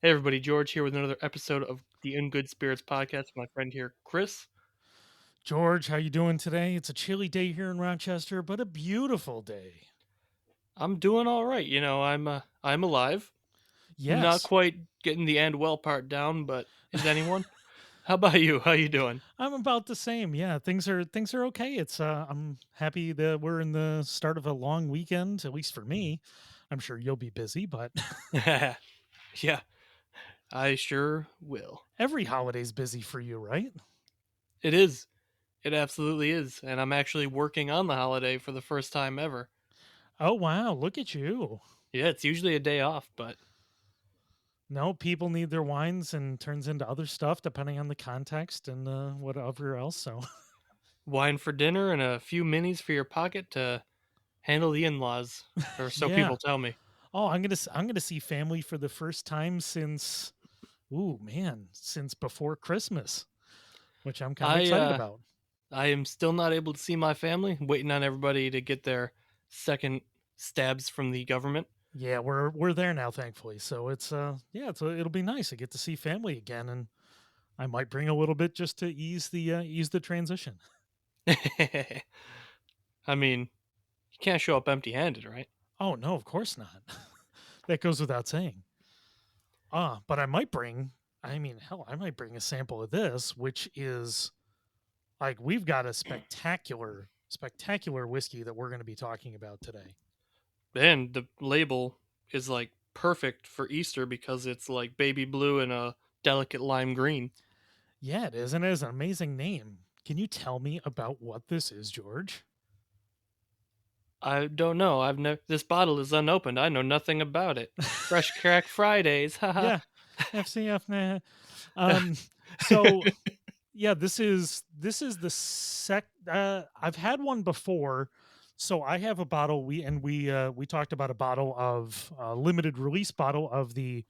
Hey everybody, George here with another episode of the In Good Spirits podcast with my friend here, Chris. George, how you doing today? It's a chilly day here in Rochester, but a beautiful day. I'm doing all right. I'm alive. Not Yes, quite getting the and well part down, but is anyone? How about you? How you doing? I'm about the same. Yeah, things are okay. I'm happy that we're in the start of a long weekend, at least for me. I'm sure you'll be busy, but Yeah, I sure will. every holiday's busy for you, right? It is. It absolutely is. And I'm actually working on the holiday for the first time ever. Oh wow, look at you. Yeah, it's usually a day off, but No, people need their wines and turns into other stuff depending on the context and whatever else. So wine for dinner and a few minis for your pocket to handle the in-laws, or so yeah. people tell me. Oh, I'm gonna see family for the first time since ooh, man, since before Christmas, which I'm kind of I excited uh about. I am still not able to see my family, waiting on everybody to get their second stabs from the government. Yeah, we're there now, thankfully. So yeah, it'll be nice to get to see family again, and I might bring a little bit just to ease the transition. I mean, you can't show up empty-handed, right? Oh no, of course not. That goes without saying. But I might bring. I mean, hell, I might bring a sample of this, which is like we've got a spectacular whiskey that we're going to be talking about today. And the label is like perfect for Easter because it's like baby blue and a delicate lime green. Yeah, it is, and it is an amazing name. Can you tell me about what this is, George? I don't know. I've never. This bottle is unopened. I know nothing about it. Fresh Crack Fridays, haha. Yeah, FCF. Nah. Um, so yeah, this is the sec. I've had one before, so I have a bottle. We talked about a bottle of limited release bottle of the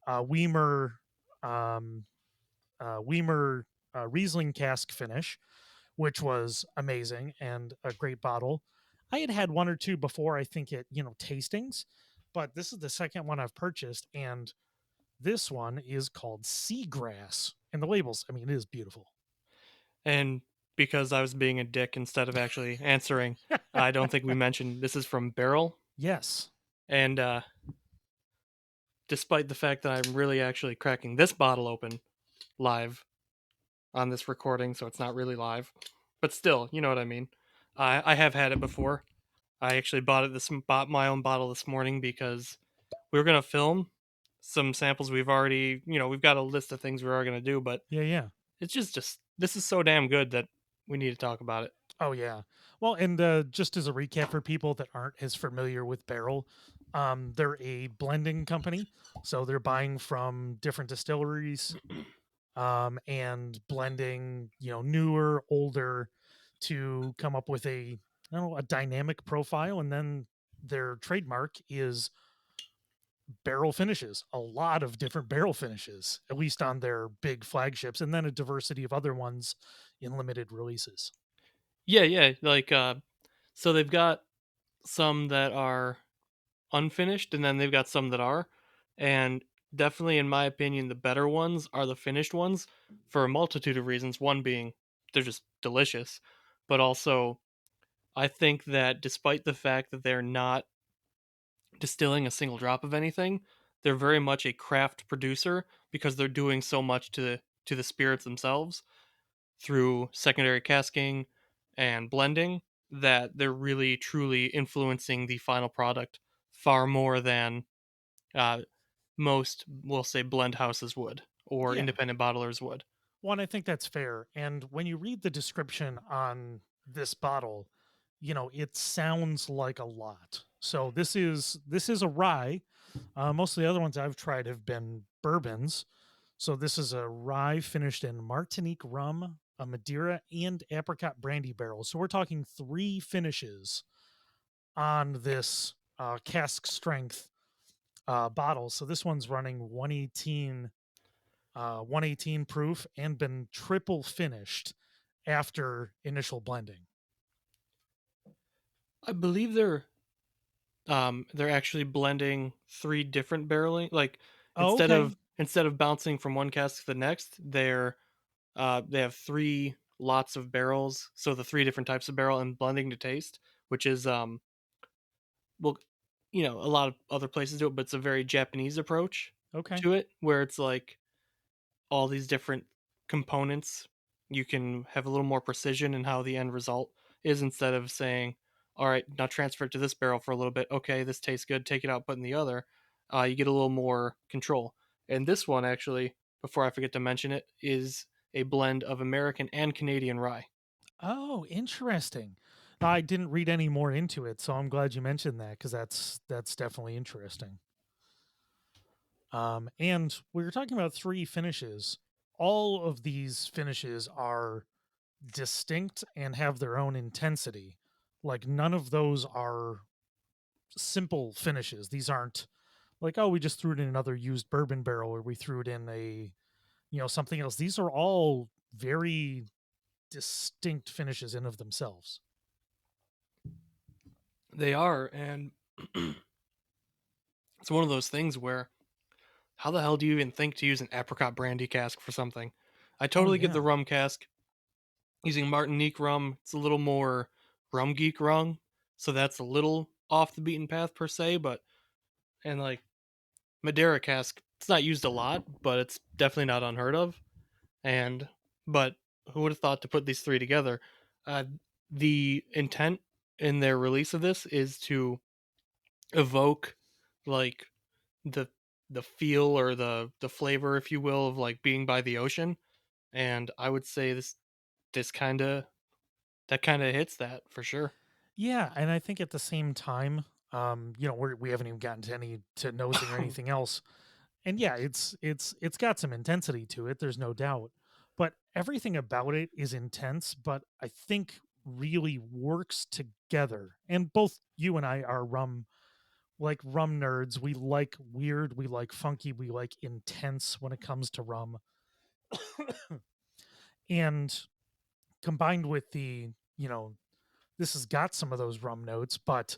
Weimer um, Weimer Riesling cask finish, which was amazing and a great bottle. I had had one or two before, I think at tastings, but this is the second one I've purchased, and this one is called Seagrass, and the labels, I mean, it is beautiful. And because I was being a dick instead of actually answering, I don't think we mentioned this is from Barrell. Yes. And despite the fact that I'm really actually cracking this bottle open live on this recording, so it's not really live, but still, you know what I mean. I have had it before. I actually bought my own bottle this morning because we were gonna film some samples. We've got a list of things we are gonna do, but Yeah, yeah. it's just this is so damn good that we need to talk about it. Oh yeah. Well, and just as a recap for people that aren't as familiar with Barrel, they're a blending company, so they're buying from different distilleries and blending, newer, older to come up with I don't know, a dynamic profile. And then their trademark is barrel finishes, a lot of different barrel finishes, at least on their big flagships, and then a diversity of other ones in limited releases. Yeah, yeah. So they've got some that are unfinished, and then they've got some that are. And definitely, in my opinion, the better ones are the finished ones for a multitude of reasons. One being they're just delicious, but also I think that despite the fact that they're not distilling a single drop of anything, they're very much a craft producer because they're doing so much to the spirits themselves through secondary casking and blending that they're really truly influencing the final product far more than uh, most, we'll say, blend houses would or Yeah. independent bottlers would. One, I think that's fair. And when you read the description on this bottle, it sounds like a lot. So this is a rye. Most of the other ones I've tried have been bourbons. So this is a rye finished in Martinique rum, a Madeira, and apricot brandy barrel. So we're talking three finishes on this cask strength bottle. So this one's running 118 proof and been triple finished after initial blending. I believe they're actually blending three different barreling, like Oh, okay. instead of bouncing from one cask to the next, they have three lots of barrels, so the three different types of barrel and blending to taste, which is well, a lot of other places do it, but it's a very Japanese approach Okay. to it, where it's like all these different components. You can have a little more precision in how the end result is instead of saying, all right, now transfer it to this barrel for a little bit. Okay, this tastes good. Take it out, put in the other. You get a little more control. And this one, actually, before I forget to mention it, is a blend of American and Canadian rye. Oh, interesting. I didn't read any more into it, so I'm glad you mentioned that because that's definitely interesting. And we were talking about three finishes. All of these finishes are distinct and have their own intensity. Like none of those are simple finishes. These aren't like, oh, we just threw it in another used bourbon barrel or we threw it in a, something else. These are all very distinct finishes in of themselves. They are, and it's one of those things where how the hell do you even think to use an apricot brandy cask for something? I Oh totally get yeah. the rum cask. Using Martinique rum, it's a little more rum geek rum, so that's a little off the beaten path per se, but and like Madeira cask, it's not used a lot, but it's definitely not unheard of. And but who would have thought to put these three together? Uh, the intent in their release of this is to evoke like the the feel or the flavor, if you will, of like being by the ocean. And I would say this kind of hits that for sure. Yeah, and I think at the same time, we haven't even gotten to any to nosing or anything else. And yeah, it's got some intensity to it, there's no doubt. But everything about it is intense, but I think really works together. And both you and I are rum nerds. We like weird, we like funky, we like intense when it comes to rum. And combined with this has got some of those rum notes, but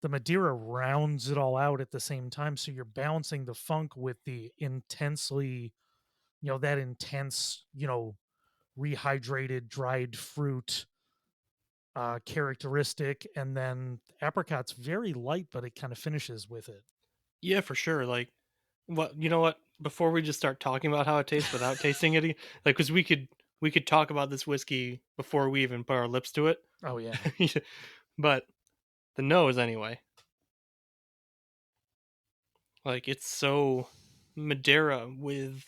the Madeira rounds it all out at the same time. So you're balancing the funk with the intensely, that intense, rehydrated dried fruit characteristic. And then apricot's very light, but it kind of finishes with it. Yeah, for sure. Like, what you know what? Before we just start talking about how it tastes without tasting it, like, because we could talk about this whiskey before we even put our lips to it. Oh, yeah. But the nose, anyway, like it's so Madeira with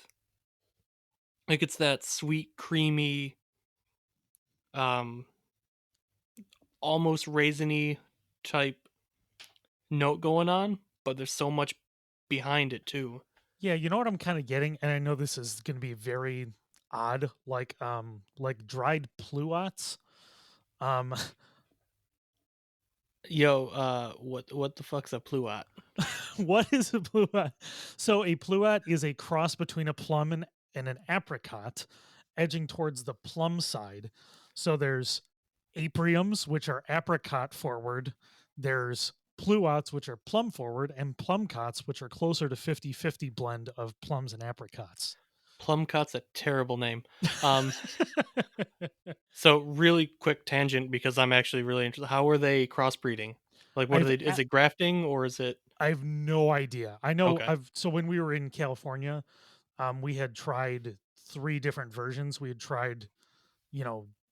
like it's that sweet, creamy, um, almost raisiny type note going on, but there's so much behind it too. Yeah, you know what I'm kind of getting, and I know this is going to be very odd, like dried pluots. Um, Yo, what the fuck's a pluot? what is a pluot? So a pluot is a cross between a plum and an apricot, edging towards the plum side. So there's apriums, which are apricot forward. There's pluots, which are plum forward, and plumcots, which are closer to 50-50 blend of plums and apricots. Plumcot's a terrible name. Um, so really quick tangent because I'm actually really interested. How are they crossbreeding? Like, what are I've they? Is it grafting or is it I have no idea. I know okay? I've so when we were in California, we had tried 3 different versions. We had tried,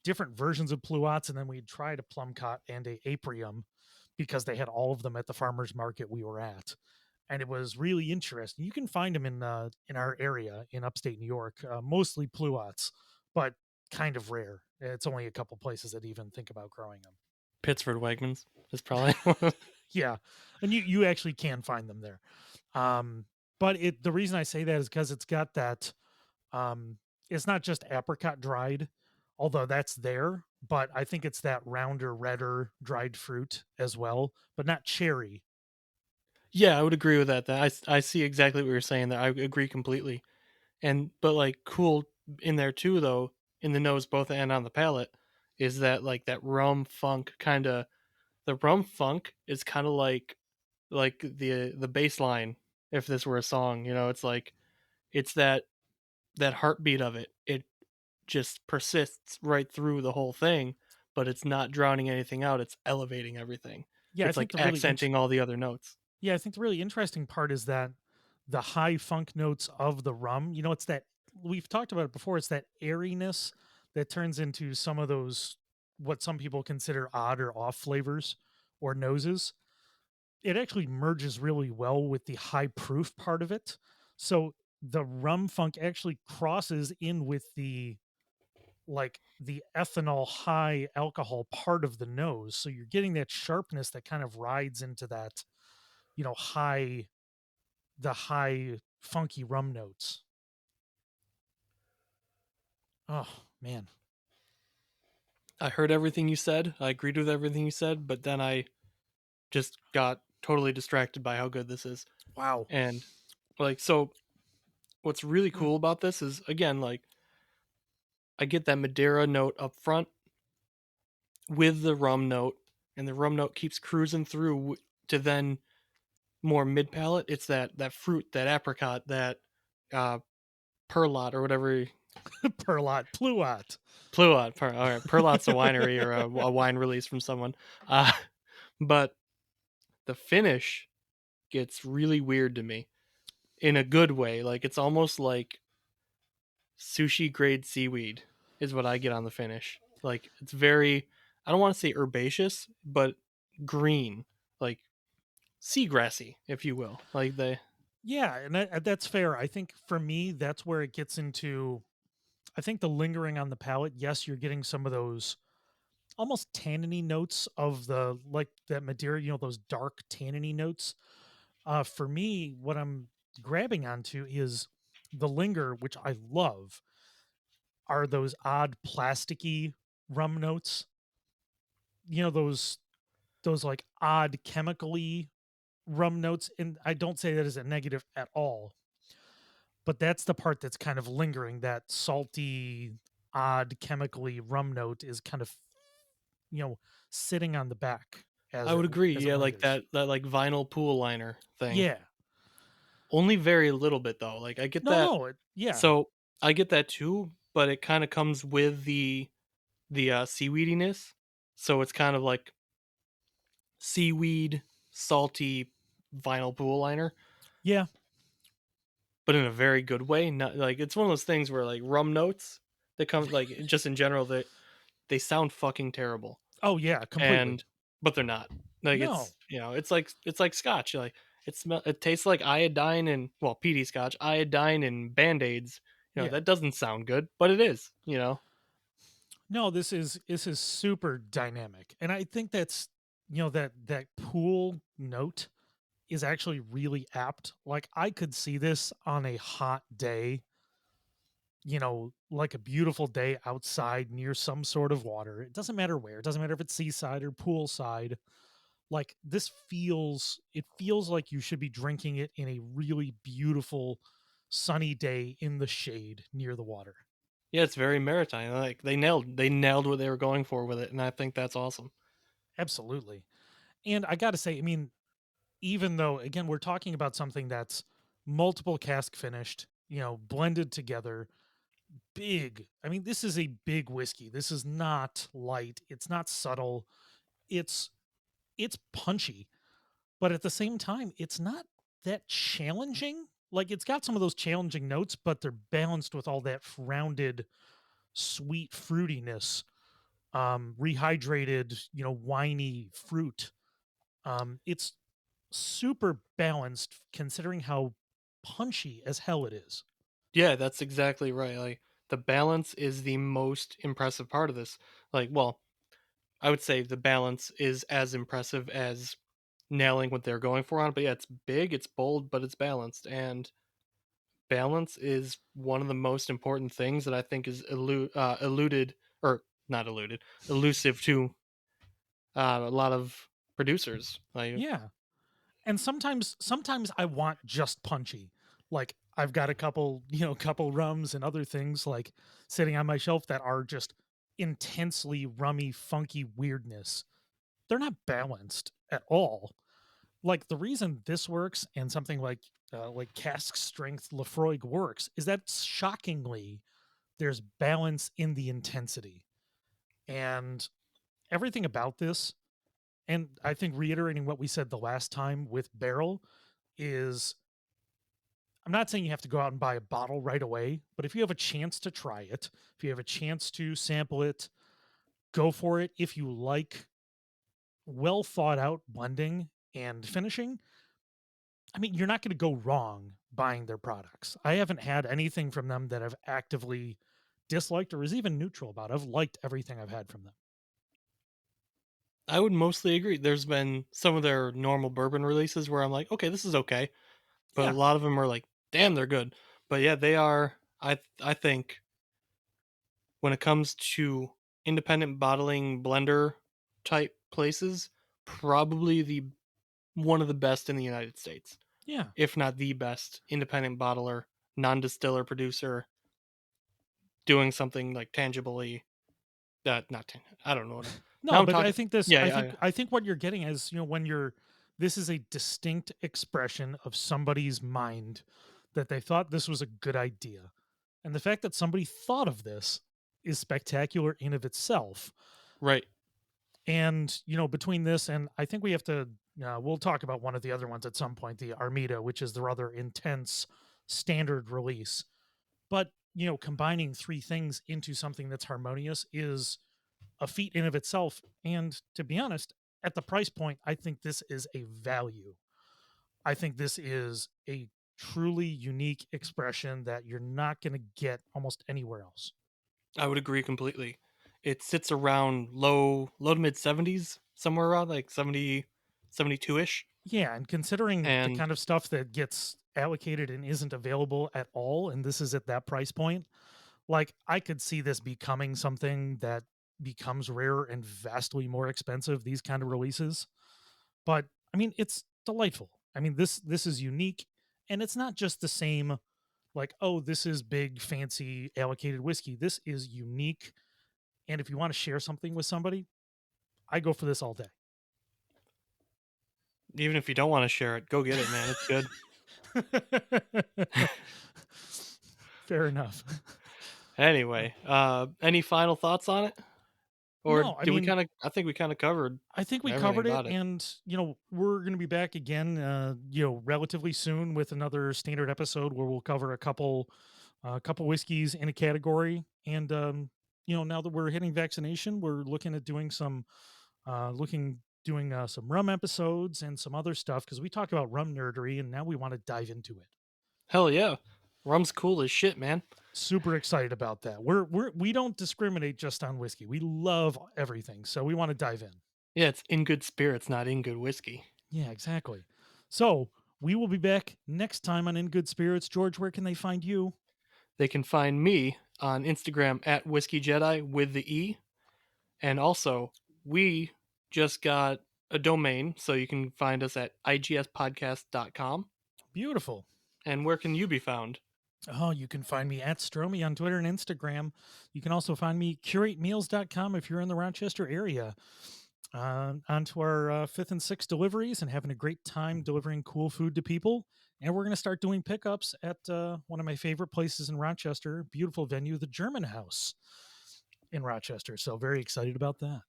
different versions of pluots, and then we tried a plumcot and a aprium because they had all of them at the farmers market we were at. And it was really interesting. You can find them in our area in upstate New York, mostly pluots, but kind of rare. It's only a couple places that even think about growing them. Pittsford Wegmans is probably Yeah, and you actually can find them there. Um, but the reason I say that is because it's got that. Um, it's not just apricot dried, although that's there. But I think it's that rounder, redder dried fruit as well, but not cherry. yeah. I would agree with that. I see exactly what you're saying there. I agree completely. And but like cool in there too though in the nose both and on the palate is that like that rum funk kind of the rum funk is kind of like the bass line if this were a song, it's like It's that heartbeat of it. It just persists right through the whole thing, but it's not drowning anything out. It's elevating everything. Yeah, I It's think like the really accenting all the other notes. yeah, I think the really interesting part is that the high funk notes of the rum, it's that we've talked about it before, it's that airiness that turns into some of those what some people consider odd or off flavors or noses. It actually merges really well with the high proof part of it. So the rum funk actually crosses in with the ethanol high alcohol part of the nose. So you're getting that sharpness that kind of rides into that, high the high funky rum notes. Oh man. I heard everything you said. I agreed with everything you said, but then I just got totally distracted by how good this is. Wow. And like so what's really Mm. cool about this is again like I get that Madeira note up front with the rum note, and the rum note keeps cruising through to then more mid palate. It's that fruit, that apricot, that uh, perlot or whatever. Perlot, pluot. Pluot. All right, perlot's a winery or a wine release from someone. Uh, but the finish gets really weird to me in a good way. Like it's almost like sushi grade seaweed is what I get on the finish. Like it's very, I don't want to say herbaceous, but green, like seagrassy, if you will. Like the Yeah, and that's fair. I think for me, that's where it gets into. I think the lingering on the palate. Yes, you're getting some of those almost tanniny notes of the like that Madeira. Those dark tanniny notes. For me, what I'm grabbing onto is the linger, which I love. Are those odd plasticky rum notes? Those like odd chemically rum notes, and I don't say that as a negative at all, but that's the part that's kind of lingering. That salty, odd chemically rum note is kind of, you know, sitting on the back I as it would agree, as it yeah, like lingers. that like vinyl pool liner thing. Yeah. Only very little bit though. Like I get No, that. no, yeah. So I get that too, but it kind of comes with the seaweediness. So it's kind of like seaweed, salty vinyl pool liner, Yeah. but in a very good way. Not like it's one of those things where like rum notes that come like just in general they sound fucking terrible, Oh, yeah, completely. and but they're not. Like No. it's like scotch. Like it tastes like iodine and well PD scotch, iodine and band aids. Yeah. That doesn't sound good, but it is. No, this is super dynamic. And I think that's that pool note is actually really apt. Like I could see this on a hot day, like a beautiful day outside near some sort of water. It doesn't matter where. It doesn't matter if it's seaside or poolside. Like it feels like you should be drinking it in a really beautiful sunny day in the shade near the water. Yeah, it's very maritime. Like they nailed what they were going for with it, and I think that's awesome. Absolutely. And I got to say, I mean, even though again we're talking about something that's multiple cask finished, blended together, big. I mean, this is a big whiskey. This is not light. It's not subtle. It's it's punchy, but at the same time, it's not that challenging. Like it's got some of those challenging notes, but they're balanced with all that rounded, sweet fruitiness, rehydrated, winey fruit. It's super balanced considering how punchy as hell it is. Yeah, that's exactly right. Like the balance is the most impressive part of this. Like, well, I would say the balance is as impressive as nailing what they're going for on it. But yeah, it's big, it's bold, but it's balanced. And balance is one of the most important things that I think is eluded or not eluded, elusive to a lot of producers. Like, Yeah. And sometimes I want just punchy. Like I've got a couple, couple rums and other things like sitting on my shelf that are just intensely rummy, funky weirdness. They're not balanced at all. like the reason this works and something like cask strength Lafroig works is that shockingly there's balance in the intensity and everything about this. And I think reiterating what we said the last time with Barrel is I'm not saying you have to go out and buy a bottle right away, but if you have a chance to try it, if you have a chance to sample it, go for it. If you like well thought out blending and finishing, I mean, you're not going to go wrong buying their products. I haven't had anything from them that I've actively disliked or is even neutral about. I've liked everything I've had from them. I would mostly agree. There's been some of their normal bourbon releases where I'm like, okay, this is okay, but a Yeah. lot of them are like, damn, they're good. But yeah, they are. I think when it comes to independent bottling blender type places, probably the one of the best in the United States, Yeah. if not the best independent bottler, non-distiller producer doing something like tangibly that not I don't know what now No, I'm but I talking. think this Yeah, I yeah, think yeah. I think what you're getting is, when you're this is a distinct expression of somebody's mind that they thought this was a good idea. And the fact that somebody thought of this is spectacular in of itself. Right. And, between this and I think we have to we'll talk about one of the other ones at some point, the Armida, which is the rather intense standard release. But, combining three things into something that's harmonious is a feat in of itself. And to be honest, at the price point, I think this is a value. I think this is a truly unique expression that you're not going to get almost anywhere else. I would agree completely. It sits around low to mid 70s, somewhere around like 70, 72 ish. Yeah, and considering the And kind of stuff that gets allocated and isn't available at all, and this is at that price point, like I could see this becoming something that becomes rare and vastly more expensive, these kind of releases. But I mean, it's delightful. I mean, this is unique, and it's not just the same like, oh, this is big fancy allocated whiskey. This is unique, and if you want to share something with somebody, I go for this all day. even if you don't want to share it, go get it, man. It's good. Fair enough. Anyway, any final thoughts on it? Or No, I did we mean, kind of I think we kind of covered I think we everything covered it, about it. and we're going to be back again, relatively soon with another standard episode where we'll cover a couple whiskeys in a category, and now that we're hitting vaccination, we're looking at doing some rum episodes and some other stuff because we talk about rum nerdery, and now we want to dive into it. Hell yeah. Rum's cool as shit, man. Super excited about that. We don't discriminate just on whiskey. We love everything, so we want to dive in. Yeah, it's in good spirits, not in good whiskey. Yeah, exactly. So we will be back next time on In Good Spirits. George, where can they find you? They can find me on Instagram at Whiskey Jedi with the E. And also, we just got a domain, so you can find us at igspodcast.com. Beautiful. And where can you be found? Oh, you can find me at Stromy on Twitter and Instagram. You can also find me curatemeals.com if you're in the Rochester area. On to our fifth and sixth deliveries and having a great time delivering cool food to people. And we're going to start doing pickups at one of my favorite places in Rochester, beautiful venue, the German House in Rochester. So, very excited about that.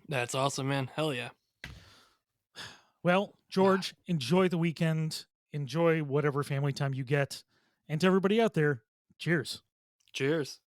That's awesome, man. Hell yeah. Well, George, enjoy the weekend. Enjoy whatever family time you get. And to everybody out there, cheers. Cheers.